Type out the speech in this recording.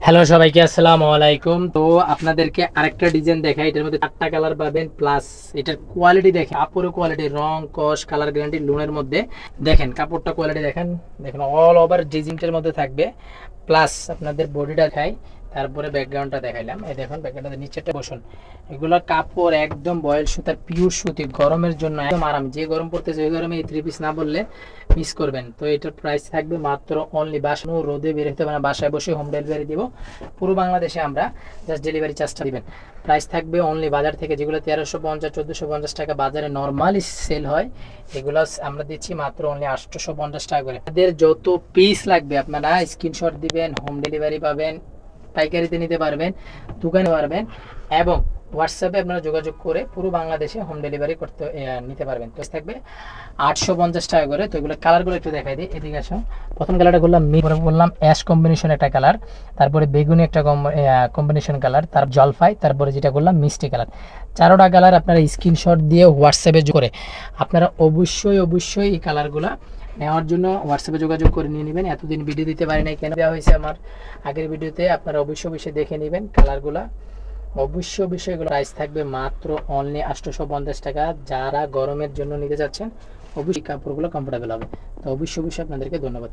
Hello সবাইকে আসসালামু আলাইকুম। তো আপনাদেরকে আরেকটা ডিজাইন দেখাই। এটার মধ্যে 4টা কালার পাবেন, প্লাস এটার কোয়ালিটি দেখেন, কাপড়ের কোয়ালিটি, রং কস কালার গ্যারান্টি লোনের মধ্যে। দেখেন কাপড়টা কোয়ালিটি দেখেন, দেখেন অল ওভার ডিজিংটের মধ্যে থাকবে। প্লাস আপনাদের বডিটা দেখাই, তারপরে ব্যাকগ্রাউন্ডটা দেখাইলাম। এই দেখুন ব্যাকগ্রাউন্ডের নিচেটা বসুন। এগুলো কাপড় একদম বয়েল সুতার, পিওর সুতি, গরমের জন্য একদম আরাম। যে গরম পড়তেছে ওই গরমে এই 3 পিস না বললে মিস করবেন। তো এটার প্রাইস থাকবে মাত্র অনলি, বাসানো রোদে বের হতে পারে, বাসায় বসে হোম ডেলিভারি দিব পুরো বাংলাদেশে, আমরা জাস্ট ডেলিভারি চার্জটা দিবেন। প্রাইস থাকবে অনলি, বাজার থেকে যেগুলো 1350 1450 টাকা বাজারে নর্মালি সেল হয়, এগুলো আমরা দিচ্ছি মাত্র অনলি 850 টাকা করে। তাদের যত পিস লাগবে আপনারা স্ক্রিনশট দিবেন, হোম ডেলিভারি পাবেন, পাইকারিতে নিতে পারবেন, দোকানে পারবেন, এবং হোয়াটসঅ্যাপে আপনারা যোগাযোগ করে পুরো বাংলাদেশে হোম ডেলিভারি করতে নিতে পারবেন। তো থাকবে 850 টাকা করে। তো এগুলো কালারগুলো একটু দেখাই দিই, এদিকে আসো। প্রথম কালারটা করলাম বললাম অ্যাশ কম্বিনেশন একটা কালার, তারপরে বেগুনি একটা কম্বিনেশন কালার, তার জলপাই, তারপরে যেটা করলাম মিষ্টি কালার। 4টা কালার আপনারা স্ক্রিনশট দিয়ে হোয়াটসঅ্যাপে করে আপনারা অবশ্যই এই কালারগুলো নেওয়ার জন্য হোয়াটসঅ্যাপে যোগাযোগ করে নিয়ে নেবেন। এতদিন ভিডিও দিতে পারি নাই, কেন দেওয়া হয়েছে আমার আগের ভিডিওতে, আপনারা অবশ্যই দেখে নেবেন কালারগুলো। অবশ্যই এগুলো প্রাইস থাকবে মাত্র অনলি 850 টাকা। যারা গরমের জন্য নিতে যাচ্ছেন অবশ্যই কাপড়গুলো কমফোর্টেবল হবে। তো অবশ্যই আপনাদেরকে ধন্যবাদ।